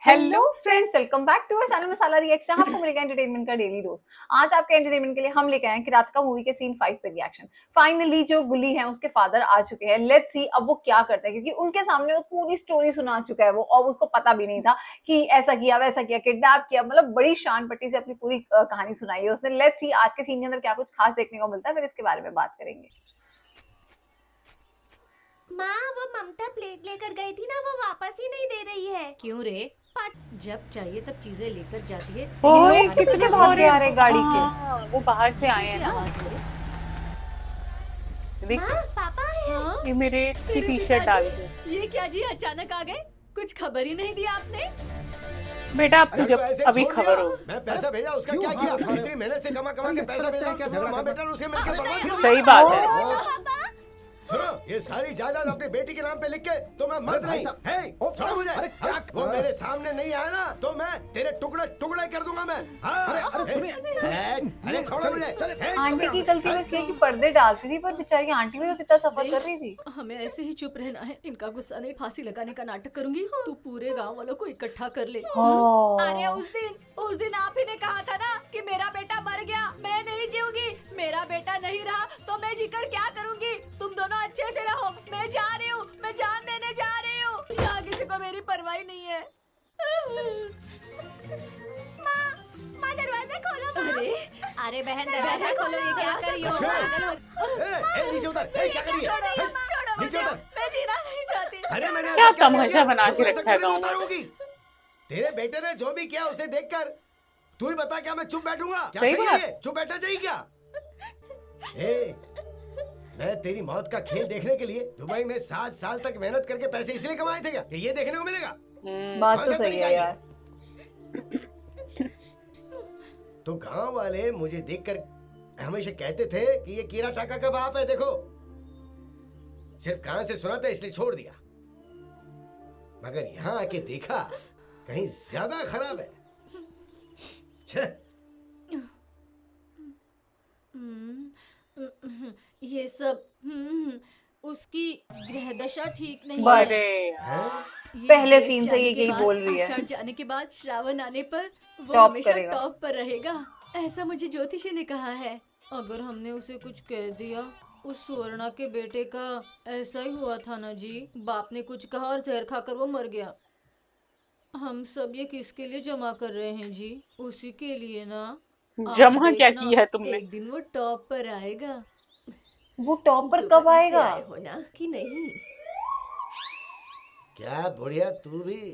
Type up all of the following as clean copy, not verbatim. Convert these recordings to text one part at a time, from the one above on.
Hello friends, welcome back to our channel Masala reaction. आपको मिलेगा entertainment का डेली डोज। आज आपके एंटरटेनमेंट के लिए हम लेके आए हैं किरात का मूवी के सीन 5 पे रिएक्शन। फाइनली जो गुली है उसके फादर आ चुके हैं। लेट्स सी अब वो क्या करते हैं, क्योंकि उनके सामने वो पूरी स्टोरी सुना चुका है वो, और उसको पता भी नहीं था कि ऐसा किया वैसा किया, किडनैप किया, मतलब बड़ी शान पट्टी से अपनी पूरी कहानी सुनाई है उसने। लेट्स सी आज के सीन के अंदर क्या कुछ खास देखने को मिलता है, फिर इसके बारे में बात करेंगे। माँ, वो ममता प्लेट लेकर गई थी ना, वो वापस ही नहीं दे रही है। क्यों रे? जब चाहिए तब चीजें लेकर जाती है। ओए, कितने भाग के आ रहे गाड़ी के। वो बाहर से आए हैं ना। आवाज है रे? देख, माँ, पापा है। हाँ? ये मेरे की टी शर्ट डाल दो। ये क्या जी, अचानक आ गए? कुछ खबर ही नहीं दिया आपने? बेटा अब तो जब अभी खबर हो। मैं पैसा भेजा, उसका क्या किया? इतनी मेहनत से कमा के पैसा भेजा, क्या झगड़ा माँ बेटा उसे मिलकर बर्बाद कर सही बात है। सुनो, ये सारी जायदाद अपनी बेटी के नाम पे लिख के तो मैं मर्द नहीं। हे, छोड़ो मुझे। वो मेरे सामने नहीं आया ना तो मैं तेरे टुकड़े टुकड़े कर दूंगा मैं। अरे सुनिए, अरे छोड़ो मुझे। आंटी की गलती बस ये कि पर्दे डालती थी, पर बेचारी आंटी भी तो कितना सफर कर रही थी। हमें ऐसे ही चुप रहना है। इनका गुस्सा नहीं, फांसी लगाने का नाटक करूंगी। तू पूरे गांव वालों को इकट्ठा कर ले। अरे उस दिन आप ही ने कहा था ना कि मेरा बेटा मर गया, मैं नहीं जीऊंगी। मेरा बेटा नहीं रहा तो मैं जीकर क्या करूंगी? तुम दोनों अच्छे से रहो। मैं जा रही हूँ, मैं जान देने जा रही हूँ। यहाँ किसी को मेरी परवाह नहीं है। माँ दरवाजा खोलो। माँ। अरे बहन, दरवाजा खोलो। ये क्या कर रही हो? पागल हो? नीचे उतर। क्या कर रही है? छोड़ो नीचे मुझे, उतर। मैं जीना नहीं चाहती। अरे मैंने क्या ऐसा किया तमाशा बना के तू ऐसा रखा है क्यों गाँव में? बता रही होगी? तेरे बेटे ने जो भी किया उसे देखकर तू ही बता, क्या मैं चुप बैठूंगा? क्या सही सही बात। है? चुप बैठना चाहिए क्या? मैं तेरी मौत का खेल देखने के लिए दुबई में 7 साल तक मेहनत करके पैसे इसलिए कमाए थे क्या कि ये देखने को मिलेगा? बात कौन तो सा सही तरीका है यार। तो गांव वाले मुझे देखकर हमेशा कहते थे कि ये कीरा टाका का बाप है। देखो, सिर्फ कान से सुना था इसलिए छोड़ दिया, मगर यहाँ आके देखा कहीं ज्यादा खराब है। छे। ये सब उसकी ग्रहदशा ठीक नहीं बस। है। अरे ये पहले जेठ सीन से जाने ये के यही बाद, बोल रही है। आषाढ़ जाने के बाद श्रावण आने पर वो टॉप हमेशा करेगा। टॉप पर रहेगा, ऐसा मुझे ज्योतिषी ने कहा है। अगर हमने उसे कुछ कह दिया, उस सुवर्णा के बेटे का ऐसा ही हुआ था ना जी। बाप ने कुछ कहा और जहर खाकर वो मर गया। हम सब ये किसके लिए जमा कर रहे हैं जी? उसी के लिए ना। आप जमा क्या देखना, किया है तुमने? एक दिन वो टॉप पर आएगा। वो टॉप पर कब दुबई से आएगा? आए हो ना कि नहीं? क्या बुढ़िया तू भी?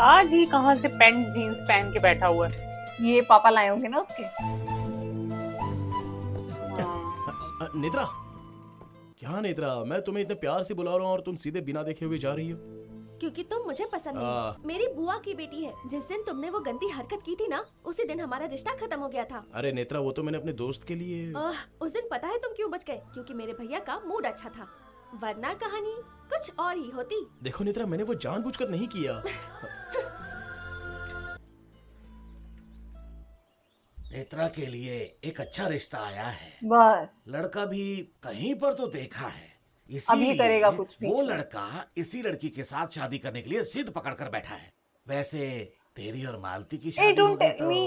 आज ही कहाँ से पैंट जीन्स पहन के बैठा हुआ है? ये पापा लाए होंगे ना उसके। नेत्रा, क्या नेत्रा, मैं तुम्हें इतने प्यार से बुला रहा हूँ और तुम सीधे बिना देखे हुए जा रही हो। क्योंकि तुम मुझे पसंद नहीं। मेरी बुआ की बेटी है। जिस दिन तुमने वो गंदी हरकत की थी ना, उसी दिन हमारा रिश्ता खत्म हो गया था। अरे नेत्रा, वो तो मैंने अपने दोस्त के लिए। उस दिन पता है तुम क्यों बच गए? क्योंकि मेरे भैया का मूड अच्छा था, वरना कहानी कुछ और ही होती। देखो नेत्रा, मैंने वो जानबूझकर नहीं किया। नेत्रा के लिए एक अच्छा रिश्ता आया है। बस लड़का भी कहीं पर तो देखा है, अब ये इसीलिए करेगा कुछ भी। वो लड़का इसी लड़की के साथ शादी करने के लिए जिद पकड़ कर बैठा है। वैसे तेरी और मालती की शादी हो don't गई tell me।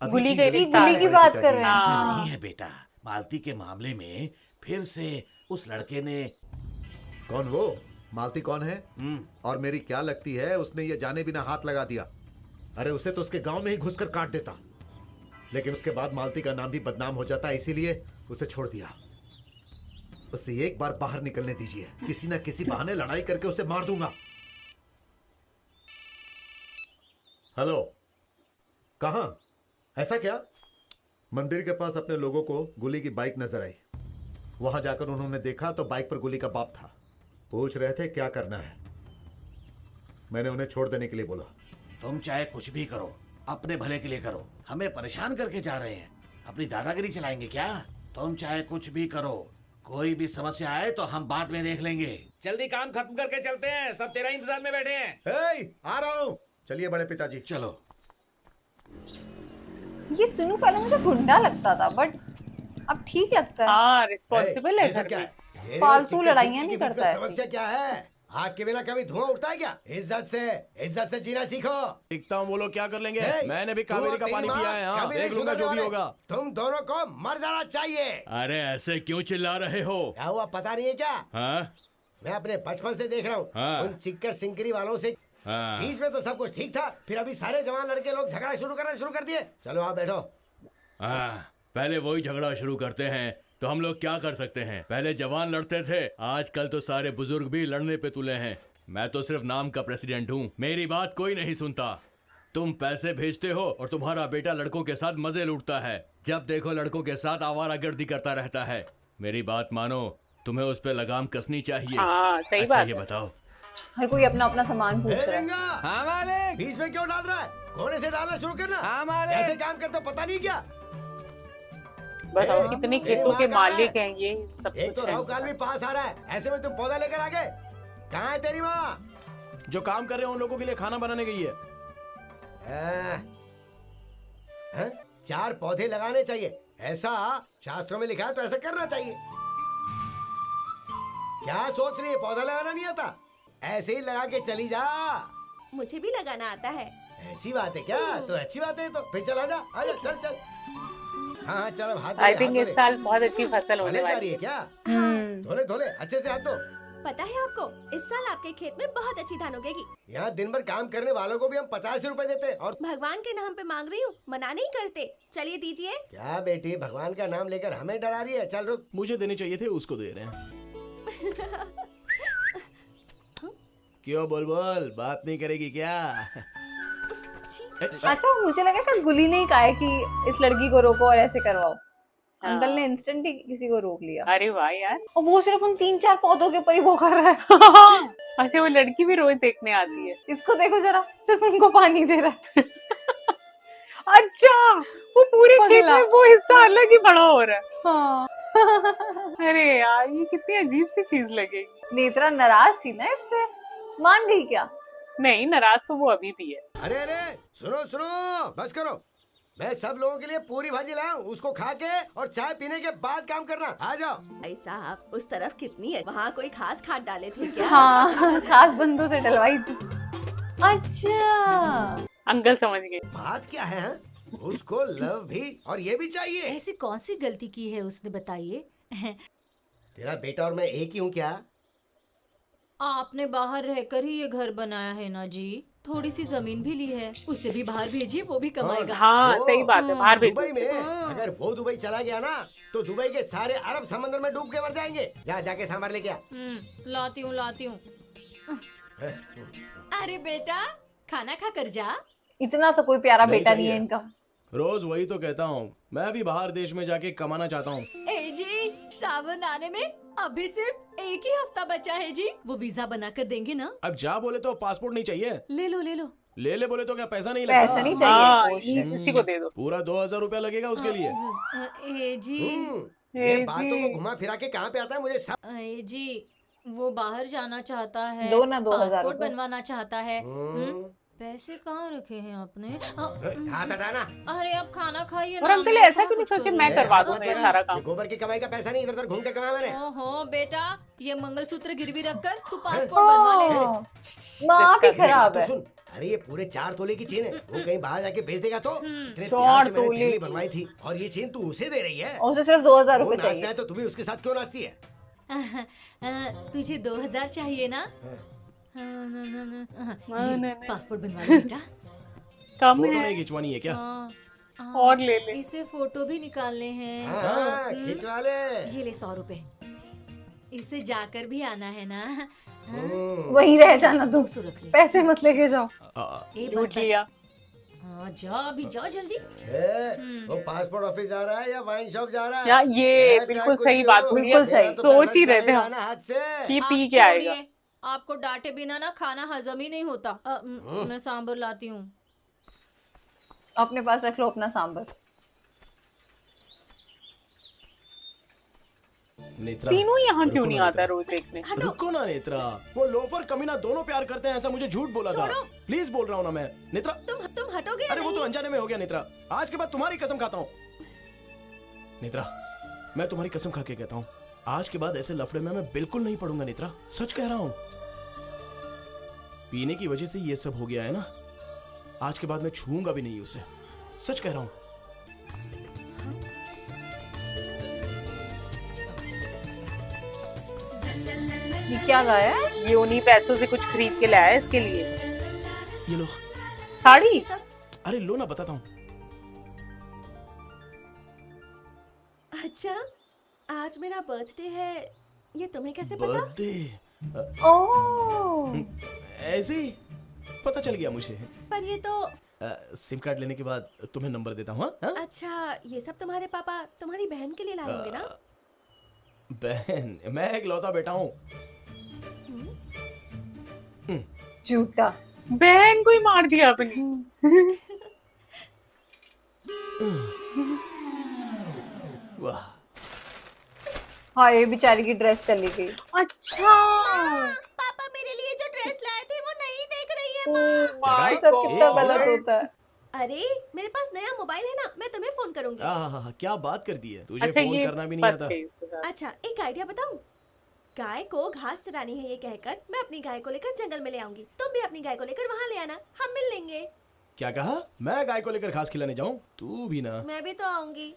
तो गुली की का जरूरत रिश्ता गुली है। की बात कर रहे हैं। ऐसा हाँ। नहीं है बेटा, मालती के मामले में फिर से उस लड़के ने कौन वो? मालती कौन है? हम्म, और मेरी क्या लगती है उसने ये जाने बिना हाथ लगा दिया? अरे उसे तो उसके गांव में ही घुसकर काट देता, लेकिन उसके बाद मालती का नाम भी बदनाम हो जाता, इसीलिए उसे छोड़ दिया। उसे एक बार बाहर निकलने दीजिए, किसी ना किसी बहाने लड़ाई करके उसे मार दूंगा। हेलो, कहां? ऐसा क्या? मंदिर के पास अपने लोगों को गुली की बाइक नजर आई। वहां जाकर उन्होंने देखा तो बाइक पर गुली का बाप था। पूछ रहे थे क्या करना है। मैंने उन्हें छोड़ देने के लिए बोला। तुम चाहे कुछ भी करो, अपने भले के लिए करो। हमें परेशान करके जा रहे हैं, अपनी दादागिरी चलाएंगे क्या? तुम चाहे कुछ भी करो, कोई भी समस्या आए तो हम बाद में देख लेंगे। जल्दी काम खत्म करके चलते हैं, सब तेरा इंतजार में बैठे हैं। हे, आ रहा हूं। चलिए बड़े पिताजी। चलो। ये सुनू पहले मुझे गुंडा लगता था, बट अब ठीक लगता है। हाँ, रिस्पॉन्सिबल है ये सब घर क्या में। है? तेरे फालतू चिक्कर लड़ाइयाँ सिक्की नहीं के बीच करता में है समस्या क्या है? आग के बिना कभी धुआं उठता है क्या? इज्जत से जीना सीखो। दिखता हूँ वो लोग क्या कर लेंगे। हे, मैंने भी तू कावेरी और का तेरी पानी माँ पिया है। हाँ, कभी देख नहीं लूंगा जो भी सुधरने होगा। वाले। तुम दोनों को मर जाना चाहिए। अरे ऐसे क्यों चिल्ला रहे हो? क्या हुआ पता नहीं है क्या? हाँ मैं अपने बचपन से देख रहा हूँ हाँ। उन चिक्कर सिंकरी वालों से। हाँ बीच में तो सब कुछ ठीक था, फिर अभी सारे जवान लड़के लोग झगड़ा शुरू कर दिए। चलो आप बैठो। हाँ, पहले वही झगड़ा शुरू करते हैं तो हम लोग क्या कर सकते हैं। पहले जवान लड़ते थे, आजकल तो सारे बुजुर्ग भी लड़ने पे तुले हैं। मैं तो सिर्फ नाम का प्रेसिडेंट हूँ, मेरी बात कोई नहीं सुनता। तुम पैसे भेजते हो और तुम्हारा बेटा लड़कों के साथ मजे लूटता है। जब देखो लड़कों के साथ आवारागर्दी करता रहता है। मेरी बात मानो, तुम्हें उस पे लगाम कसनी चाहिए। हाँ सही अच्छा बात ये है। बताओ, हर कोई अपना अपना सामान पूछ ए, रहा है। लिंगा, हाँ मालिक। बीच में क्यों डाल रहा है? कोने से डालना शुरू करना। हाँ मालिक। ऐसे काम करते हो, पता नहीं क्या? बताओ ए, कितने तेरी खेतों माँ के कहाँ है? मालिक हैं ये सब एक तो कुछ है राहु काल भी इनके पास। पास आ रहा है, ऐसे में तुम पौधा लेकर आ गए। कहाँ है तेरी माँ? जो काम कर रहे हैं उन लोगों के लिए खाना बनाने गई है। हैं? 4 पौधे लगाने चाहिए, ऐसा शास्त्रों में लिखा है, तो ऐसा करना चाहिए। क्या सोच रही है? पौधा लगाना नहीं आता? ऐसे ही लगा के चली जा। मुझे भी लगाना आता है। ऐसी बात है क्या? तो अच्छी बात है। तो फिर चल आजा, चल चल। हाँ चल, अब हाथ धो ले, आई हाथ थिंक धो इस ले। साल बहुत अच्छी फसल होने भले जा वाली रही है। है क्या? हम्म। धोले अच्छे से हाथ धो। पता है आपको, इस साल आपके खेत में बहुत अच्छी धान उगेगी। यहाँ दिन भर काम करने वालों को भी हम 50 रुपए देते हैं, और भगवान के नाम पे मांग रही हूँ, मना नहीं करते। चलिए दीजिए। क्या बेटी, भगवान का नाम लेकर हमें डरा रही है? चल रुक। मुझे देने चाहिए थे, उसको दे रहे हैं। क्यों बोल बात नहीं करेगी क्या? अच्छा, मुझे लगा शायद गुली ने ही कहा है कि इस लड़की को रोको और ऐसे करवाओ। हाँ। अंकल ने इंस्टेंट ही किसी को रोक लिया, अरे वाह यार। और वो सिर्फ उन 3-4 पौधों के ऊपर ही वो कर रहा है। अच्छा, वो लड़की भी रोज देखने आती है। इसको देखो जरा, सिर्फ उनको पानी दे रहा है। अच्छा, वो पूरे खेत पगला। में वो हिस्सा अलग ही बड़ा हो रहा है। हाँ। अरे यार, ये कितनी अजीब सी चीज लगेगी। नेत्रा नाराज थी ना इससे, मान गई क्या? नहीं, नाराज तो वो अभी भी है। अरे सुनो, बस करो। मैं सब लोगों के लिए पूरी भाजी लाया हूँ, उसको खा के और चाय पीने के बाद काम करना। आ जाओ। भाई साहब, उस तरफ कितनी है? वहाँ कोई खास खाद डाले थे क्या? हाँ, खास बंदों से डलवाई थी। अच्छा, अंकल समझ गए। बात क्या है? हाँ? उसको लव भी और ये भी चाहिए। ऐसी कौन सी गलती की है उसने, बताइए। तेरा बेटा और मैं एक ही हूँ क्या? आपने बाहर रहकर ही ये घर बनाया है ना जी। थोड़ी सी जमीन भी ली है, उससे भी बाहर भेजिए, वो भी कमाएगा। हाँ वो- सही बात है, बाहर भेजो दुबई उसे। में अगर वो दुबई चला गया ना, तो दुबई के सारे अरब समंदर में डूब के मर जाएंगे। जाके सांभर लेके आ। लाती हूँ। अरे बेटा, खाना खा कर जा। इतना तो कोई प्यारा नहीं बेटा नहीं है चाहिए। इनका। रोज वही तो कहता हूँ, मैं भी बाहर देश में जाके कमाना चाहता हूँ। ए जी, श्रावण आने में अभी सिर्फ एक ही हफ्ता बचा है जी। वो वीजा बना कर देंगे ना? अब जा बोले तो पासपोर्ट नहीं चाहिए, ले लो। ले बोले तो क्या पैसा नहीं लगता? पैसा नहीं हाँ, चाहिए। इसी को दे दो। पूरा 2000 रुपया लगेगा उसके लिए। ए जी, ये ए बातों जी। को घुमा फिरा के कहाँ पे आता है मुझे सब। ए जी, वो बाहर जाना चाहता है, दो ना 2000 पासपोर्ट रुपए। बनवाना चाहता है। हम्म। पैसे कहाँ रखे हैं आपने? हाथ हटाना। अरे आप खाना खाइए और ना, अंकल मैं ऐसा कहाँ क्यों नहीं कुछ सोचे करूँ? मैं करवा हाथ दूंगा मत ये करना। सारा काम। ये गोबर की कमाई का पैसा नहीं, इधर उधर घूम के कमाया मैंने। ओहो बेटा, ये मंगलसूत्र गिरवी रखकर तू पासपोर्ट बनवा ले। हाँ, माँ भी Disgusting। खराब तो है। सुन, अरे ये पूरे 4 तोले की चेन है, वो कहीं बाहर जाके बेच देगा तो? इतने 4 प्यार से मैंने तोले तितली की। बनवाई थी, और ये चेन तू उसे दे रही है। और उसे सिर्फ 2000 वो रुपए नाचता चाहिए। है तो तू भी उसके साथ क्यों नाचती है? तुझे 2000 चाहिए ना? नहीं। पासपोर्ट बनवा ले बेटा। कम फोटो है नहीं खिंचवानी है क्या? और ले ले। इसे फोटो भी निकालने हैं। हाँ, खिंचवा ले। ये ले 100 रुपए। इसे जाकर भी आना है ना? वहीं रह जाना तुम, 200 रख ले। पैसे मत लेके जाओ। ए बस लूट बस। लिया। हाँ, जा अभी जा जल्दी। वो पासपोर्ट ऑफिस जा रहा है या वाइन शॉप जा रहा है? यार ये चाहे बिल्कुल कुछ सही भी बात हो, बोली बिल्कुल है। सही। तो सोच पैसा ही रहे थे चाहिए हम ना हाथ से। कि आप पी के आएगा। छोड़िए, आपको डांटे बिना ना खाना हजम ही नहीं होता। मैं सांभर लाती हूँ। अपने पास रख लो अपना सांबर। नेत्रा, सीनू यहाँ क्यों रुको नहीं ना आता नेत्रा। रोज देखने? रुको ना नेत्रा, वो लोफर कमीना दोनों प्यार करते हैं ऐसा मुझे झूठ बोला था। छोड़ो। प्लीज बोल रहा हूँ ना मैं। नेत्रा, तुम हटोगे या अरे वो तो नहीं? अनजाने में हो गया नेत्रा, आज के बाद तुम्हारी कसम खाता हूँ। नेत्रा, मैं तुम्हारी कसम खा के कहता हूँ, आज के बाद ऐसे लफड़े में मैं बिल्कुल नहीं पड़ूंगा नेत्रा, सच कह रहा हूं। पीने की वजह से ये सब हो गया है ना, आज के बाद मैं छूऊंगा भी नहीं उसे, सच कह रहा हूं। ये क्या लाया है? ये उन्हीं पैसों से कुछ खरीद के लाया है इसके लिए। ये लो। साड़ी? अरे लो ना, बताता हूँ। अच्छा, आज मेरा बर्थडे है, ये तुम्हें कैसे पता? बर्थडे ओह, ऐसे ही पता चल गया मुझे। पर ये तो सिम कार्ड लेने के बाद तुम्हें नंबर देता हूँ। हाँ? अच्छा, ये सब तुम्हारे पापा तुम्हारी बहन के लिए लाए होंगे ना? बहन, मैं एक लौता बेटा हूँ। झूठा। बहन को ही मार दिया अपनी। वाह, हाँ ये बेचारी की ड्रेस चली गई। अच्छा, पापा मेरे लिए जो ड्रेस लाए थे वो नहीं देख रही है। माय ये सब कितना गॉड। गलत होता है। अरे मेरे पास नया मोबाइल है ना, मैं तुम्हें फोन करूंगी। क्या बात कर दी है, तुझे अच्छा फोन ये करना भी नहीं फंस आता। गई इसके साथ। अच्छा, एक आइडिया बताऊं? गाय को घास चरानी है ये कहकर मैं अपनी गाय को लेकर जंगल में ले आऊंगी, तुम भी अपनी गाय को लेकर वहाँ ले आना, हम मिल लेंगे। क्या कहा? मैं गाय को लेकर घास खिलाने जाऊं? तू भी ना। मैं भी तो आऊंगी।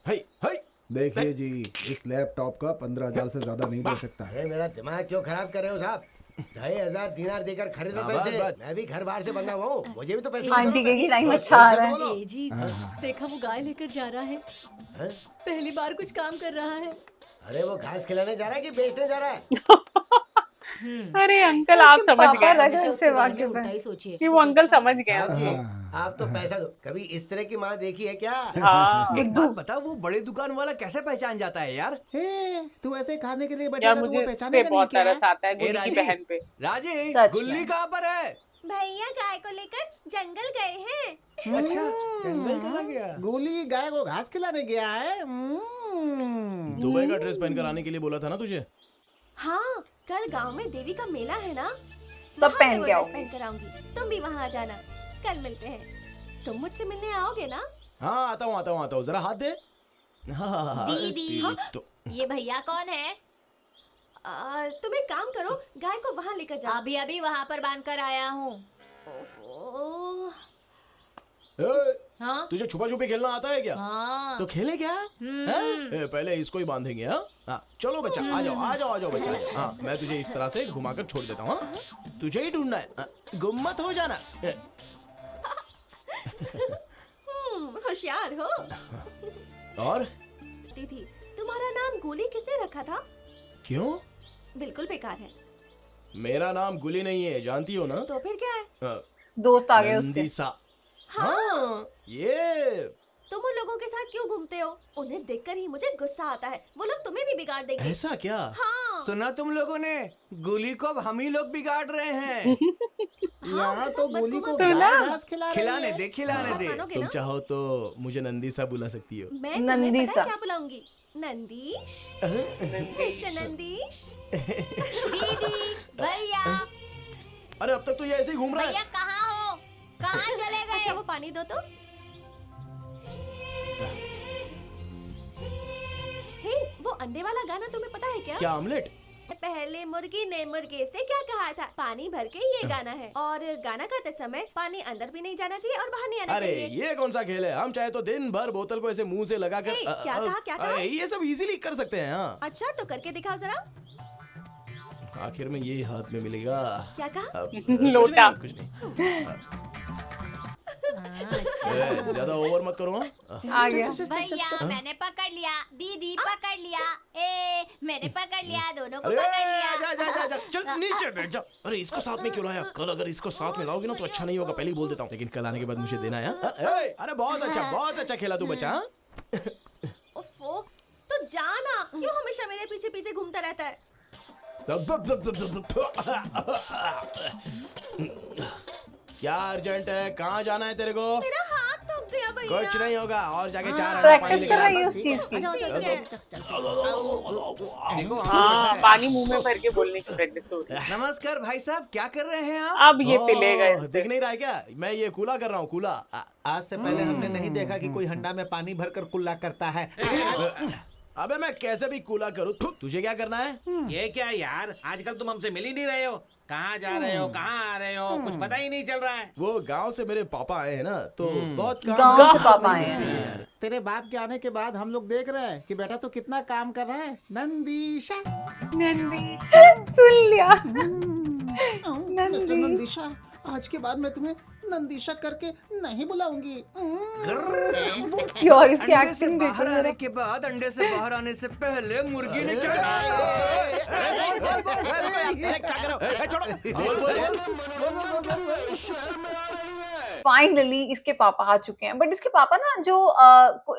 हाय हाय। देखिए जी, इस लैपटॉप का 15,000 से ज्यादा नहीं दे सकता है। अरे मेरा दिमाग क्यों खराब कर रहे हो साहब? 2,500 दिनार देकर खरीदा हाँ, था बस, इसे। बस। मैं भी घर बाहर से बंधा हुआ हूँ, मुझे भी तो पैसे आंटी दो। की टाइम बस अच्छा आ सोच रहा के है। बोलो। ए जी, देखा वो गाय लेकर जा रहा है, हैं? पहली बार कुछ काम कर रहा है। अरे वो घास खिलाने जा रहा है कि बेचने जा रहा है? अरे अंकल आप समझ पापा गए रख हमेशा से उसके बारे में वाकिफ उल्टा है। ही सोचिए। कि वो अंकल समझ गए। साहब जी, आप तो पैसा दो। कभी इस तरह की माँ देखी है क्या? हाँ एक बात बता, वो बड़े दुकान वाला कैसे पहचान जाता है यार? तू ऐसे खाने के लिए यार, बैठेगा तो मुझे वो इस पहचाने पे का नहीं बहुत क्या है? तरस आता है गुल्ली की राजी। बहन पे। राजे, सच गुल्ली में। कहाँ पर है? भैया गाय को लेकर जंगल गए हैं। अच्छा, जंगल चला गया। गोली गाय को घास खिलाने गया है। दुबई का ड्रेस पहनकर आने के लिए बोला था ना तुझे। हाँ, कल गांव में देवी का मेला है ना, तब वहाँ पहन मैं वो के ड्रेस आओगी। पहन कर आऊंगी, तुम भी वहाँ आ जाना, कल मिलते हैं। तुम मुझसे मिलने आओगे ना? हाँ आता हूँ, जरा हाथ दे। हाँ, दीदी। तेरी तो। ये भैया कौन है? तुम एक काम करो, गाय को वहाँ लेकर जाओ। अभी अभी वहाँ पर बांध कर आया हूँ। ओह, ए, हाँ तुझे छुपा छुपी खेलना आता है क्या? हाँ। तो खेले क्या? हैं? पहले इसको ही बांधेंगे। हाँ, चलो बच्चा, आ जाओ बच्चा। हाँ, मैं तुझे इस तरह से घुमाकर छोड़ देता हूँ। हाँ? तुझे ही ढूंढना है, हाँ, गुम मत हो जाना। होशियार हो। और दीदी, तुम्हारा नाम गोली किसने रखा था? क्यों? बिल्कुल बेकार है। मेरा नाम गुली नहीं है, जानती हो ना? तो फिर क्या है? दोस्त आ गए उसके। नंदीसा। हाँ, ये तुम उन लोगों के साथ क्यों घूमते हो? उन्हें देखकर ही मुझे गुस्सा आता है, वो लोग तुम्हें भी बिगाड़ देंगे। ऐसा क्या? हाँ, सुना तुम लोगों ने? गुली को अब हम ही लोग बिगाड़ रहे हैं। यहाँ तो गोली को सुना? गाय घास खिला रही खिलाने है। दे, खिलाने दे। मानोगे तुम ना? चाहो तो मुझे नंदीसा बुला सकती हो। मैं तुम्हें पता नंदीसा। है क्या बुलाऊंगी? नंदीश, मिस्टर नंदीश। दीदी, भैया, अरे अब तक तो ये ऐसे ही घूम रहा भैया है। कहाँ हो? कहाँ चले गए? अच्छा, वो पानी दो तो। हे, वो अंडे वाला गाना तुम्हें पता है क्या? क्या ऑमलेट? पहले मुर्गी ने मुर्गे से क्या कहा था? पानी भर के ये गाना है, और गाना गाते समय पानी अंदर भी नहीं जाना चाहिए और बाहर नहीं आना अरे चाहिए। ये कौन सा खेल है? हम चाहे तो दिन भर बोतल को ऐसे मुंह से लगाकर ए, क्या कहा, क्या कहा? ये सब इजीली कर सकते हैं। हाँ, अच्छा, तो करके दिखाओ जरा। आखिर में ये हाथ में मिलेगा। क्या कहा? अब, लोटा। कुछ नहीं। ज्यादा ओवर मत करो। हाँ? आ गया। भैया मैंने पकड़ लिया, दीदी पकड़ लिया, मैंने पकड़ लिया, दोनों को अरे पकड़ लिया। जा, चल नीचे बैठ जा। अरे इसको साथ में क्यों लाया? कल अगर इसको साथ में लाओगे ना तो अच्छा नहीं होगा, पहले ही बोल देता हूँ। लेकिन कल आने के बाद मुझे देना है। हाँ? अरे बहुत अच्छा खेला तू बच्चा। हाँ? ओफो, तो जाना, क्यों हमेशा मेरे पीछे पीछे घूमता रहता है? क्या अर्जेंट है? कहाँ जाना है तेरे को? मेरा हाथ थक गया भैया। कुछ नहीं होगा, और जाके 4 अंडा पानी प्रैक्टिस लेके कर आ। रही है उस चीज की। ठीक है। देखो, हाँ, पानी मुंह में भर के बोलने की प्रैक्टिस हो रही है। नमस्कार भाई साहब, क्या कर रहे हैं आप? अब ये पिलेगा ओह, इससे। देख नहीं रहा है क्या? मैं ये कूला कर रहा हूँ, कूला। आज से पहले हमने नहीं देखा कि कोई हंडा में पानी भरकर कुल्ला करता है। अबे मैं कैसे भी कूला करूँ, तुझे क्या करना है? ये क्या यार, आजकल तुम हमसे मिल ही नहीं रहे हो। कहाँ जा रहे हो, कहाँ आ रहे हो, कुछ पता ही नहीं चल रहा है। वो गांव से मेरे पापा आए हैं ना, तो बहुत काम गांव से फुर्सत पापा नहीं आए मिलती है हैं। यार। तेरे बाप के आने के बाद हम लोग देख रहे हैं कि बेटा तो कितना काम कर रहा है। नंदीशा, सुन लिया। मिस्टर नंदीशा, आज के बाद मैं तुम्हें नंदीशा करके नहीं बुलाऊंगी। प्योर इसकी अंडे से एक्टिंग देखो बाहर आने जरा। के बाद, अंडे से बाहर आने से पहले मुर्गी ने क्या क्या कर रहे हो? ए, छोड़ो। फाइनली इसके पापा आ चुके हैं, बट इसके पापा ना जो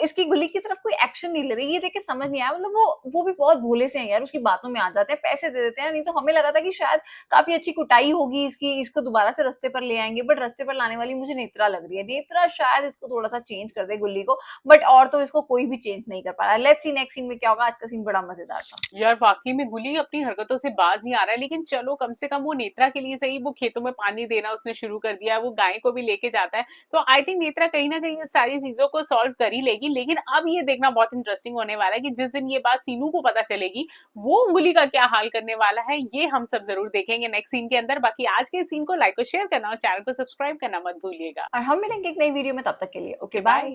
इसकी गुली की तरफ कोई एक्शन नहीं ले रहे। ये देख के समझ नहीं आया, मतलब वो भी बहुत भोले से हैं यार, उसकी बातों में आ जाते हैं, पैसे दे देते हैं। नहीं तो हमें लगा था कि शायद काफी अच्छी कुटाई होगी इसकी, इसको दोबारा से रास्ते पर ले आएंगे, बट रास्ते पर लाने वाली मुझे नेत्रा लग रही है। नेत्रा शायद इसको थोड़ा सा चेंज कर दे गुल्ली को, बट और तो इसको कोई भी चेंज नहीं कर पा रहा है। लेट्स सी नेक्स्ट सीन में क्या होगा। आज का सीन बड़ा मजेदार था यार, वाकई में गुली अपनी हरकतों से बाज नहीं आ रहा है, लेकिन चलो कम से कम वो नेत्रा के लिए सही, वो खेतों में पानी देना उसने शुरू कर दिया है, वो गाय को भी लेके जाता है। तो आई थिंक नेत्रा कहीं ना कहीं ये सारी चीजों को सॉल्व कर ही लेगी। लेकिन अब ये देखना बहुत इंटरेस्टिंग होने वाला है कि जिस दिन ये बात सीनू को पता चलेगी, वो गुली का क्या हाल करने वाला है, ये हम सब जरूर देखेंगे नेक्स्ट सीन के अंदर। बाकी आज के सीन को लाइक और शेयर करना और चैनल को सब्सक्राइब करना मत भूलिएगा। और हम मिलेंगे एक नई वीडियो में, तब तक के लिए ओके बाय।